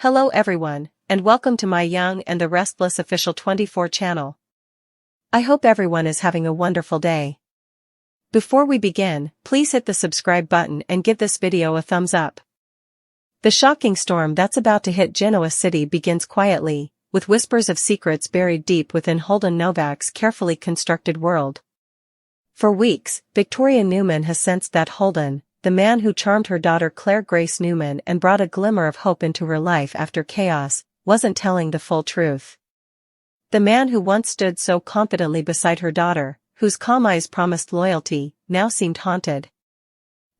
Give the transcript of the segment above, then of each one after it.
Hello everyone, and welcome to my Young and the Restless Official 24 channel. I hope everyone is having a wonderful day. Before we begin, please hit the subscribe button and give this video a thumbs up. The shocking storm that's about to hit Genoa City begins quietly, with whispers of secrets buried deep within Holden Novak's carefully constructed world. For weeks, Victoria Newman has sensed that Holden, the man who charmed her daughter Claire Grace Newman and brought a glimmer of hope into her life after chaos, wasn't telling the full truth. The man who once stood so confidently beside her daughter, whose calm eyes promised loyalty, now seemed haunted.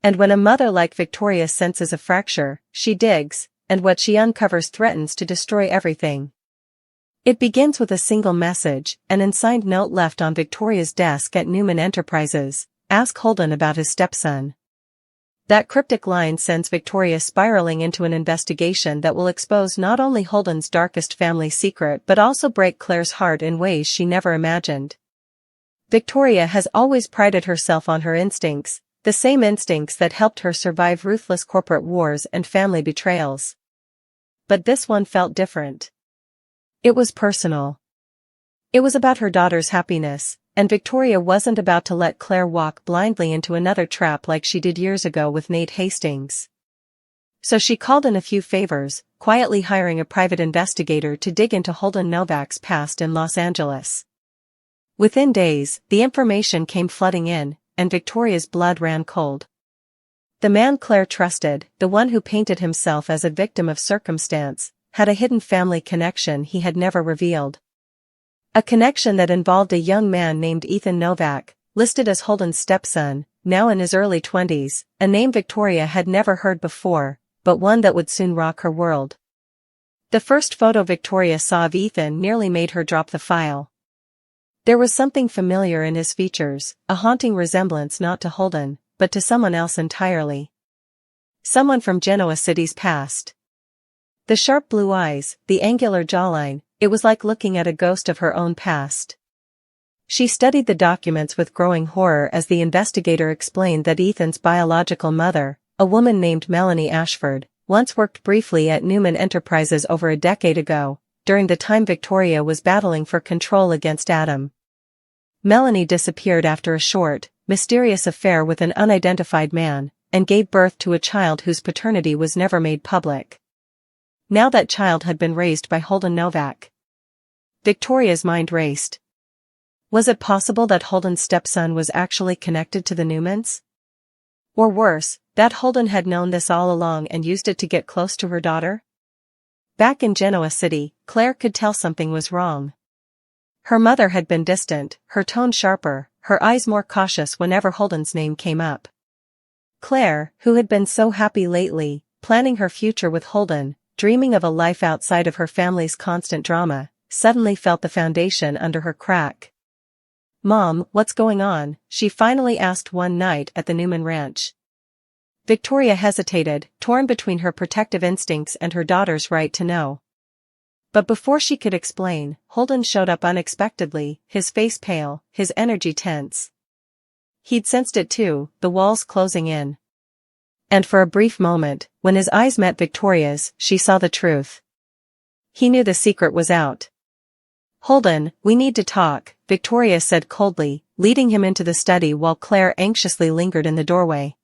And when a mother like Victoria senses a fracture, she digs, and what she uncovers threatens to destroy everything. It begins with a single message, an unsigned note left on Victoria's desk at Newman Enterprises: "Ask Holden about his stepson." That cryptic line sends Victoria spiraling into an investigation that will expose not only Holden's darkest family secret but also break Claire's heart in ways she never imagined. Victoria has always prided herself on her instincts, the same instincts that helped her survive ruthless corporate wars and family betrayals. But this one felt different. It was personal. It was about her daughter's happiness, and Victoria wasn't about to let Claire walk blindly into another trap like she did years ago with Nate Hastings. So she called in a few favors, quietly hiring a private investigator to dig into Holden Novak's past in Los Angeles. Within days, the information came flooding in, and Victoria's blood ran cold. The man Claire trusted, the one who painted himself as a victim of circumstance, had a hidden family connection he had never revealed. A connection that involved a young man named Ethan Novak, listed as Holden's stepson, now in his early 20s, a name Victoria had never heard before, but one that would soon rock her world. The first photo Victoria saw of Ethan nearly made her drop the file. There was something familiar in his features, a haunting resemblance not to Holden, but to someone else entirely. Someone from Genoa City's past. The sharp blue eyes, the angular jawline, it was like looking at a ghost of her own past. She studied the documents with growing horror as the investigator explained that Ethan's biological mother, a woman named Melanie Ashford, once worked briefly at Newman Enterprises over a decade ago, during the time Victoria was battling for control against Adam. Melanie disappeared after a short, mysterious affair with an unidentified man, and gave birth to a child whose paternity was never made public. Now that child had been raised by Holden Novak. Victoria's mind raced. Was it possible that Holden's stepson was actually connected to the Newmans? Or worse, that Holden had known this all along and used it to get close to her daughter? Back in Genoa City, Claire could tell something was wrong. Her mother had been distant, her tone sharper, her eyes more cautious whenever Holden's name came up. Claire, who had been so happy lately, planning her future with Holden, dreaming of a life outside of her family's constant drama, suddenly felt the foundation under her crack. "Mom, what's going on?" she finally asked one night at the Newman ranch. Victoria hesitated, torn between her protective instincts and her daughter's right to know. But before she could explain, Holden showed up unexpectedly, his face pale, his energy tense. He'd sensed it too, the walls closing in. And for a brief moment, when his eyes met Victoria's, she saw the truth. He knew the secret was out. "Holden, we need to talk," Victoria said coldly, leading him into the study while Claire anxiously lingered in the doorway.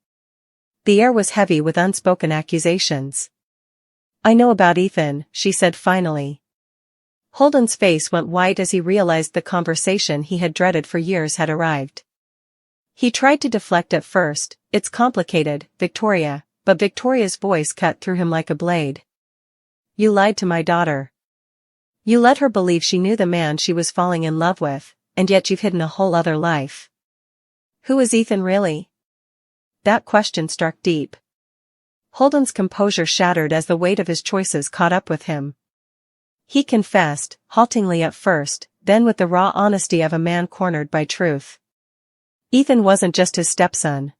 The air was heavy with unspoken accusations. "I know about Ethan," she said finally. Holden's face went white as he realized the conversation he had dreaded for years had arrived. He tried to deflect at first. "It's complicated, Victoria," but Victoria's voice cut through him like a blade. "You lied to my daughter. You let her believe she knew the man she was falling in love with, and yet you've hidden a whole other life. Who is Ethan really?" That question struck deep. Holden's composure shattered as the weight of his choices caught up with him. He confessed, haltingly at first, then with the raw honesty of a man cornered by truth. Ethan wasn't just his stepson.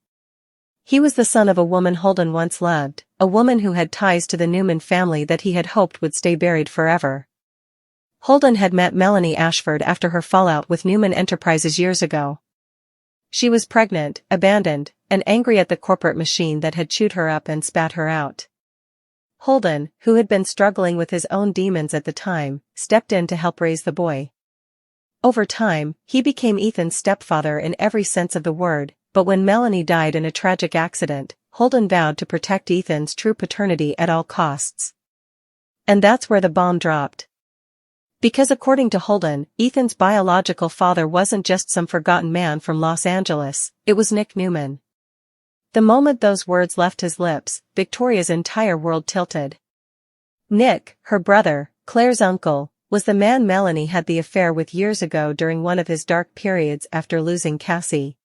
He was the son of a woman Holden once loved, a woman who had ties to the Newman family that he had hoped would stay buried forever. Holden had met Melanie Ashford after her fallout with Newman Enterprises years ago. She was pregnant, abandoned, and angry at the corporate machine that had chewed her up and spat her out. Holden, who had been struggling with his own demons at the time, stepped in to help raise the boy. Over time, he became Ethan's stepfather in every sense of the word, but when Melanie died in a tragic accident, Holden vowed to protect Ethan's true paternity at all costs. And that's where the bomb dropped. Because according to Holden, Ethan's biological father wasn't just some forgotten man from Los Angeles, it was Nick Newman. The moment those words left his lips, Victoria's entire world tilted. Nick, her brother, Claire's uncle, was the man Melanie had the affair with years ago during one of his dark periods after losing Cassie.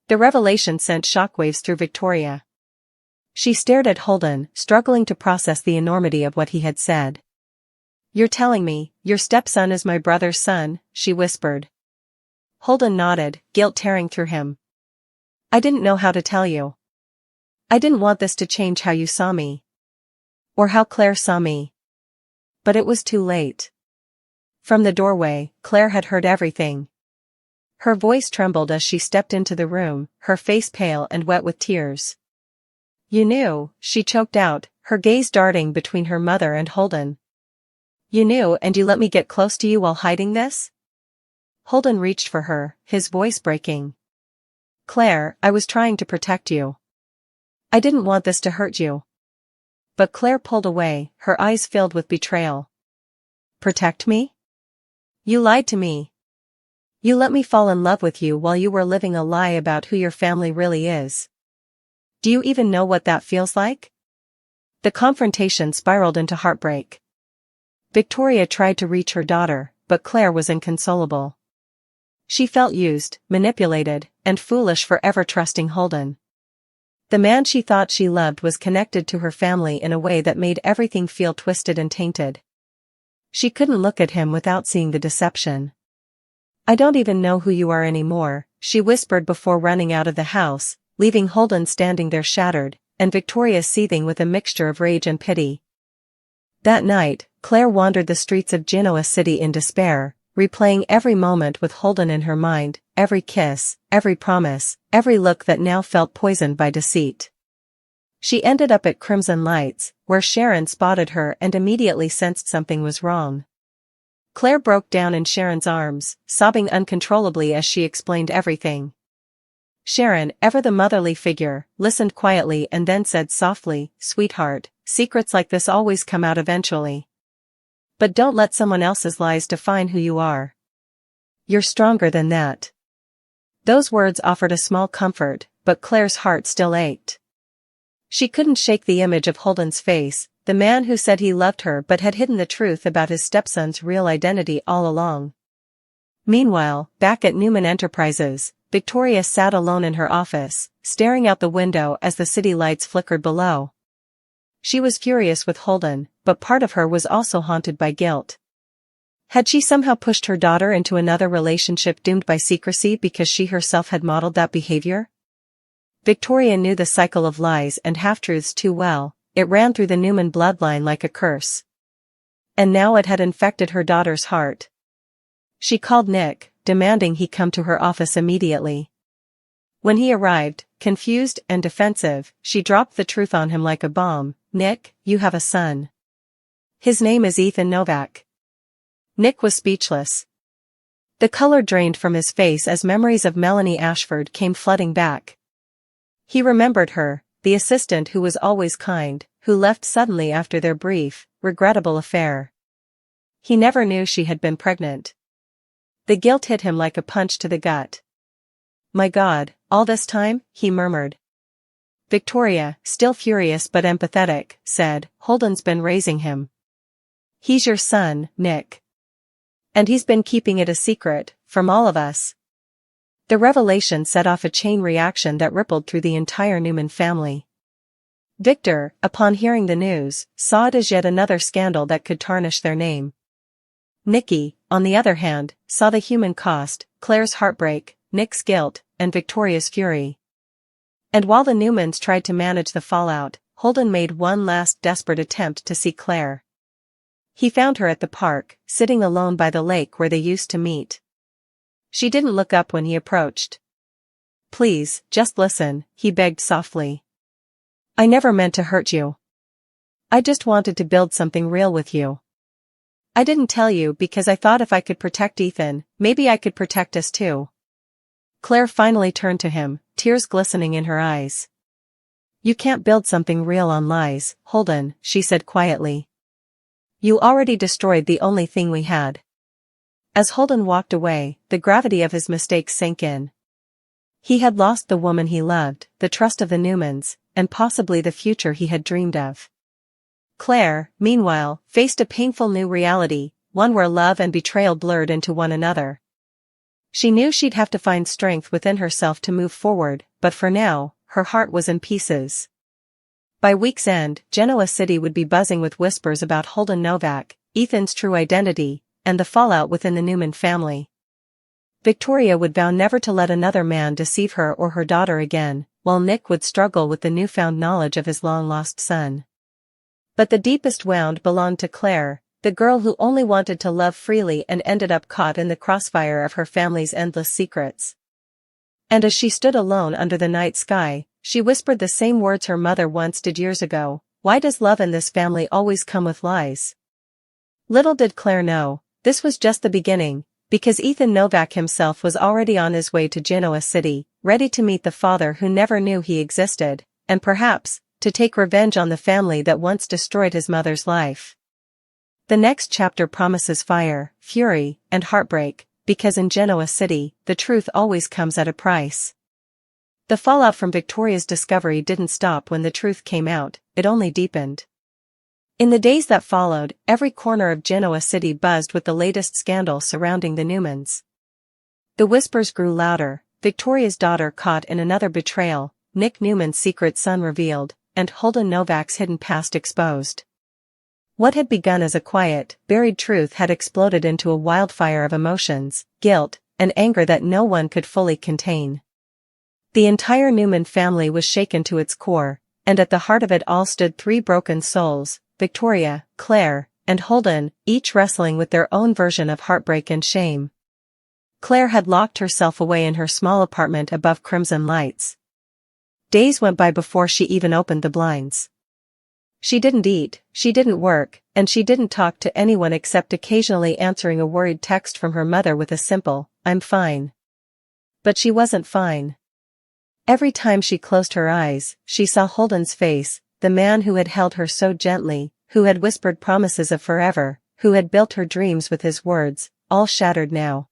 The revelation sent shockwaves through Victoria. She stared at Holden, struggling to process the enormity of what he had said. "You're telling me, your stepson is my brother's son," she whispered. Holden nodded, guilt tearing through him. "I didn't know how to tell you. I didn't want this to change how you saw me. Or how Claire saw me. But it was too late." From the doorway, Claire had heard everything. Her voice trembled as she stepped into the room, her face pale and wet with tears. "You knew," she choked out, her gaze darting between her mother and Holden. "You knew and you let me get close to you while hiding this?" Holden reached for her, his voice breaking. "Claire, I was trying to protect you. I didn't want this to hurt you." But Claire pulled away, her eyes filled with betrayal. "Protect me? You lied to me. You let me fall in love with you while you were living a lie about who your family really is. Do you even know what that feels like?" The confrontation spiraled into heartbreak. Victoria tried to reach her daughter, but Claire was inconsolable. She felt used, manipulated, and foolish for ever trusting Holden. The man she thought she loved was connected to her family in a way that made everything feel twisted and tainted. She couldn't look at him without seeing the deception. "I don't even know who you are anymore," she whispered before running out of the house, leaving Holden standing there shattered, and Victoria seething with a mixture of rage and pity. That night, Claire wandered the streets of Genoa City in despair, replaying every moment with Holden in her mind, every kiss, every promise, every look that now felt poisoned by deceit. She ended up at Crimson Lights, where Sharon spotted her and immediately sensed something was wrong. Claire broke down in Sharon's arms, sobbing uncontrollably as she explained everything. Sharon, ever the motherly figure, listened quietly and then said softly, "Sweetheart, secrets like this always come out eventually. But don't let someone else's lies define who you are. You're stronger than that." Those words offered a small comfort, but Claire's heart still ached. She couldn't shake the image of Holden's face, the man who said he loved her but had hidden the truth about his stepson's real identity all along. Meanwhile, back at Newman Enterprises, Victoria sat alone in her office, staring out the window as the city lights flickered below. She was furious with Holden, but part of her was also haunted by guilt. Had she somehow pushed her daughter into another relationship doomed by secrecy because she herself had modeled that behavior? Victoria knew the cycle of lies and half-truths too well, it ran through the Newman bloodline like a curse. And now it had infected her daughter's heart. She called Nick, demanding he come to her office immediately. When he arrived, confused and defensive, she dropped the truth on him like a bomb. "Nick, you have a son. His name is Ethan Novak." Nick was speechless. The color drained from his face as memories of Melanie Ashford came flooding back. He remembered her, the assistant who was always kind, who left suddenly after their brief, regrettable affair. He never knew she had been pregnant. The guilt hit him like a punch to the gut. "My God, all this time?" he murmured. Victoria, still furious but empathetic, said, "Holden's been raising him. He's your son, Nick. And he's been keeping it a secret, from all of us." The revelation set off a chain reaction that rippled through the entire Newman family. Victor, upon hearing the news, saw it as yet another scandal that could tarnish their name. Nikki, on the other hand, saw the human cost, Claire's heartbreak, Nick's guilt, and Victoria's fury. And while the Newmans tried to manage the fallout, Holden made one last desperate attempt to see Claire. He found her at the park, sitting alone by the lake where they used to meet. She didn't look up when he approached. "Please, just listen," he begged softly. "I never meant to hurt you. I just wanted to build something real with you. I didn't tell you because I thought if I could protect Ethan, maybe I could protect us too. Claire finally turned to him, tears glistening in her eyes. You can't build something real on lies, Holden, she said quietly. You already destroyed the only thing we had. As Holden walked away, the gravity of his mistakes sank in. He had lost the woman he loved, the trust of the Newmans, and possibly the future he had dreamed of. Claire, meanwhile, faced a painful new reality, one where love and betrayal blurred into one another. She knew she'd have to find strength within herself to move forward, but for now, her heart was in pieces. By week's end, Genoa City would be buzzing with whispers about Holden Novak, Ethan's true identity, and the fallout within the Newman family. Victoria would vow never to let another man deceive her or her daughter again, while Nick would struggle with the newfound knowledge of his long-lost son. But the deepest wound belonged to Claire, the girl who only wanted to love freely and ended up caught in the crossfire of her family's endless secrets. And as she stood alone under the night sky, she whispered the same words her mother once did years ago, "Why does love in this family always come with lies?" Little did Claire know, this was just the beginning, because Ethan Novak himself was already on his way to Genoa City, ready to meet the father who never knew he existed, and perhaps, to take revenge on the family that once destroyed his mother's life. The next chapter promises fire, fury, and heartbreak, because in Genoa City, the truth always comes at a price. The fallout from Victoria's discovery didn't stop when the truth came out, it only deepened. In the days that followed, every corner of Genoa City buzzed with the latest scandal surrounding the Newmans. The whispers grew louder, Victoria's daughter caught in another betrayal, Nick Newman's secret son revealed, and Holden Novak's hidden past exposed. What had begun as a quiet, buried truth had exploded into a wildfire of emotions, guilt, and anger that no one could fully contain. The entire Newman family was shaken to its core, and at the heart of it all stood three broken souls, Victoria, Claire, and Holden, each wrestling with their own version of heartbreak and shame. Claire had locked herself away in her small apartment above crimson lights. Days went by before she even opened the blinds. She didn't eat, she didn't work, and she didn't talk to anyone except occasionally answering a worried text from her mother with a simple, "I'm fine." But she wasn't fine. Every time she closed her eyes, she saw Holden's face, the man who had held her so gently, who had whispered promises of forever, who had built her dreams with his words, all shattered now.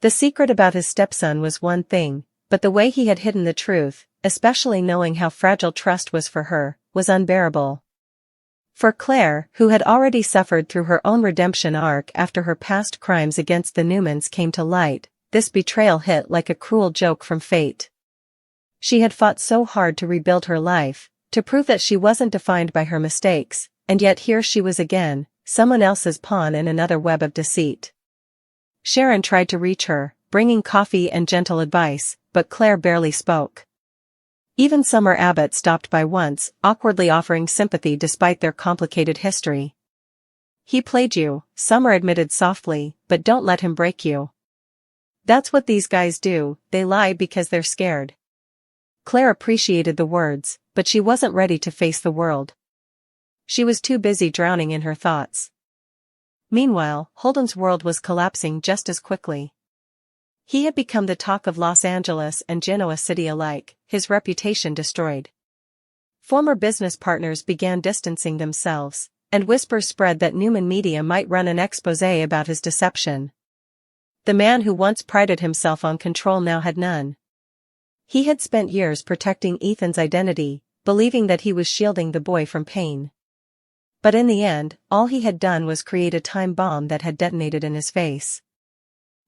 The secret about his stepson was one thing, but the way he had hidden the truth, especially knowing how fragile trust was for her, was unbearable. For Claire, who had already suffered through her own redemption arc after her past crimes against the Newmans came to light, this betrayal hit like a cruel joke from fate. She had fought so hard to rebuild her life, to prove that she wasn't defined by her mistakes, and yet here she was again, someone else's pawn in another web of deceit. Sharon tried to reach her, bringing coffee and gentle advice, but Claire barely spoke. Even Summer Abbott stopped by once, awkwardly offering sympathy despite their complicated history. "He played you," Summer admitted softly, "but don't let him break you. That's what these guys do, they lie because they're scared." Claire appreciated the words, but she wasn't ready to face the world. She was too busy drowning in her thoughts. Meanwhile, Holden's world was collapsing just as quickly. He had become the talk of Los Angeles and Genoa City alike, his reputation destroyed. Former business partners began distancing themselves, and whispers spread that Newman Media might run an exposé about his deception. The man who once prided himself on control now had none. He had spent years protecting Ethan's identity, believing that he was shielding the boy from pain. But in the end, all he had done was create a time bomb that had detonated in his face.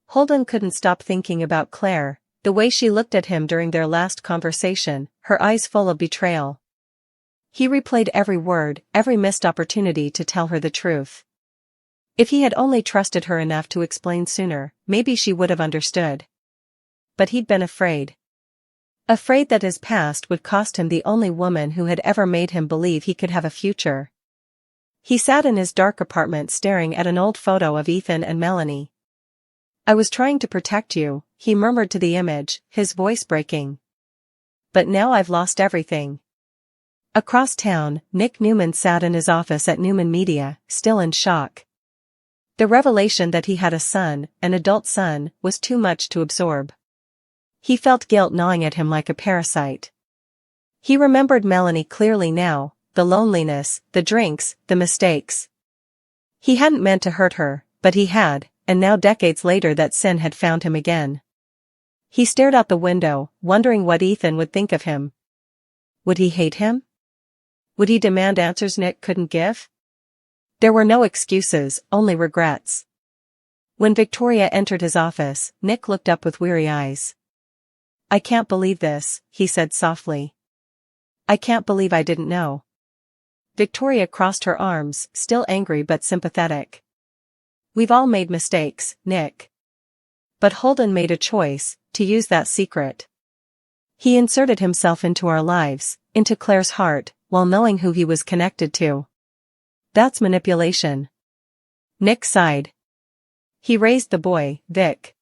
Holden couldn't stop thinking about Claire, the way she looked at him during their last conversation, her eyes full of betrayal. He replayed every word, every missed opportunity to tell her the truth. If he had only trusted her enough to explain sooner, maybe she would have understood. But he'd been afraid. Afraid that his past would cost him the only woman who had ever made him believe he could have a future. He sat in his dark apartment staring at an old photo of Ethan and Melanie. "I was trying to protect you," he murmured to the image, his voice breaking. "But now I've lost everything. Across town, Nick Newman sat in his office at Newman Media, still in shock. The revelation that he had a son, an adult son, was too much to absorb. He felt guilt gnawing at him like a parasite. He remembered Melanie clearly now, the loneliness, the drinks, the mistakes. He hadn't meant to hurt her, but he had, and now decades later that sin had found him again. He stared out the window, wondering what Ethan would think of him. Would he hate him? Would he demand answers Nick couldn't give? There were no excuses, only regrets. When Victoria entered his office, Nick looked up with weary eyes. "I can't believe this," he said softly. "I can't believe I didn't know." Victoria crossed her arms, still angry but sympathetic. "We've all made mistakes, Nick. But Holden made a choice, to use that secret. He inserted himself into our lives, into Claire's heart, while knowing who he was connected to. That's manipulation." Nick sighed. He raised the boy, Vic.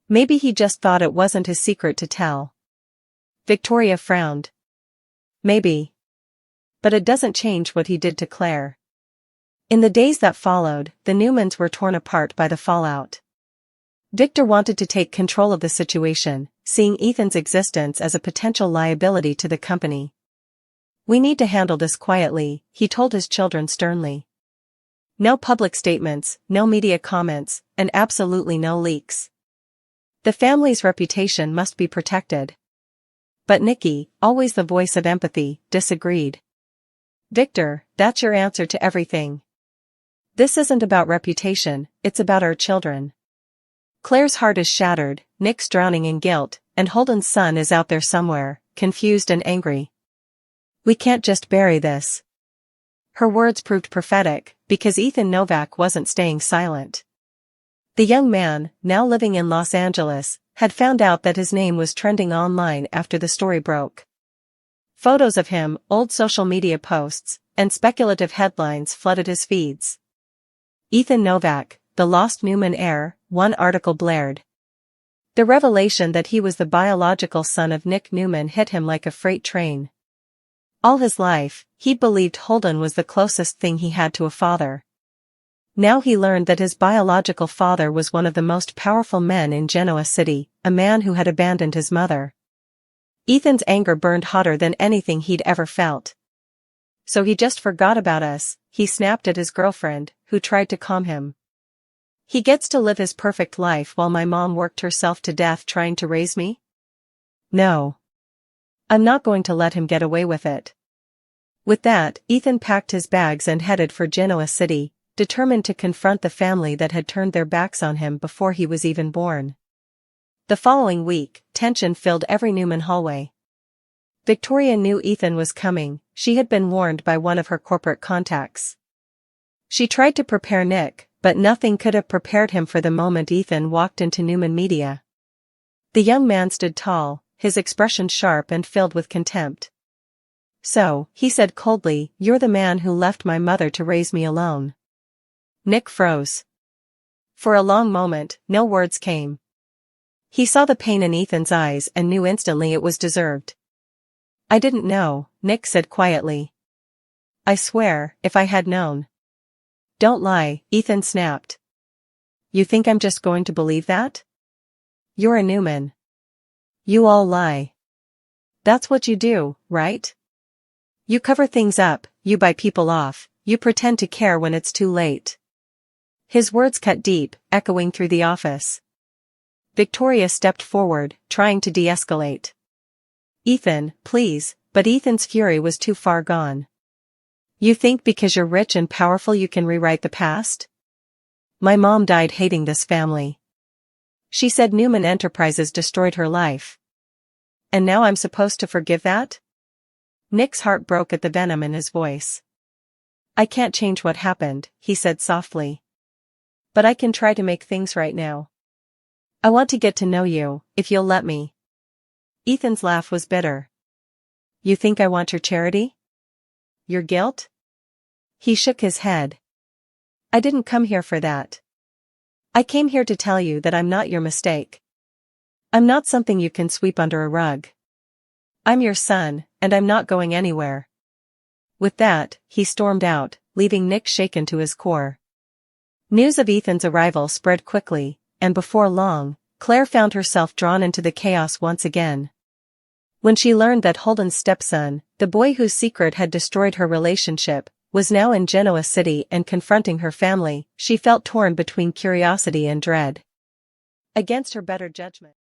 Maybe he just thought it wasn't his secret to tell. Victoria frowned. Maybe. But it doesn't change what he did to Claire. In the days that followed, the Newmans were torn apart by the fallout. Victor wanted to take control of the situation, seeing Ethan's existence as a potential liability to the company. "We need to handle this quietly," he told his children sternly. "No public statements, no media comments, and absolutely no leaks. The family's reputation must be protected." But Nicky, always the voice of empathy, disagreed. "Victor, that's your answer to everything. This isn't about reputation, it's about our children. Claire's heart is shattered, Nick's drowning in guilt, and Holden's son is out there somewhere, confused and angry. We can't just bury this." Her words proved prophetic, because Ethan Novak wasn't staying silent. The young man, now living in Los Angeles, had found out that his name was trending online after the story broke. Photos of him, old social media posts, and speculative headlines flooded his feeds. "Ethan Novak, the lost Newman heir," one article blared. The revelation that he was the biological son of Nick Newman hit him like a freight train. All his life, he'd believed Holden was the closest thing he had to a father. Now he learned that his biological father was one of the most powerful men in Genoa City, a man who had abandoned his mother. Ethan's anger burned hotter than anything he'd ever felt. "So he just forgot about us," he snapped at his girlfriend, who tried to calm him. "He gets to live his perfect life while my mom worked herself to death trying to raise me? No. I'm not going to let him get away with it." With that, Ethan packed his bags and headed for Genoa City, determined to confront the family that had turned their backs on him before he was even born. The following week, tension filled every Newman hallway. Victoria knew Ethan was coming, she had been warned by one of her corporate contacts. She tried to prepare Nick, but nothing could have prepared him for the moment Ethan walked into Newman Media. The young man stood tall, his expression sharp and filled with contempt. "So," he said coldly, "you're the man who left my mother to raise me alone." Nick froze. For a long moment, no words came. He saw the pain in Ethan's eyes and knew instantly it was deserved. "I didn't know," Nick said quietly. "I swear, if I had known." "Don't lie," Ethan snapped. "You think I'm just going to believe that? You're a Newman. You all lie. That's what you do, right? You cover things up, you buy people off, you pretend to care when it's too late." His words cut deep, echoing through the office. Victoria stepped forward, trying to de-escalate. "Ethan, please," but Ethan's fury was too far gone. "You think because you're rich and powerful you can rewrite the past? My mom died hating this family. She said Newman Enterprises destroyed her life. And now I'm supposed to forgive that?" Nick's heart broke at the venom in his voice. "I can't change what happened," he said softly. "But I can try to make things right now. I want to get to know you, if you'll let me." Ethan's laugh was bitter. "You think I want your charity? Your guilt?" He shook his head. "I didn't come here for that. I came here to tell you that I'm not your mistake. I'm not something you can sweep under a rug. I'm your son, and I'm not going anywhere." With that, he stormed out, leaving Nick shaken to his core. News of Ethan's arrival spread quickly, and before long, Claire found herself drawn into the chaos once again. When she learned that Holden's stepson, the boy whose secret had destroyed her relationship, was now in Genoa City and confronting her family, she felt torn between curiosity and dread. Against her better judgment.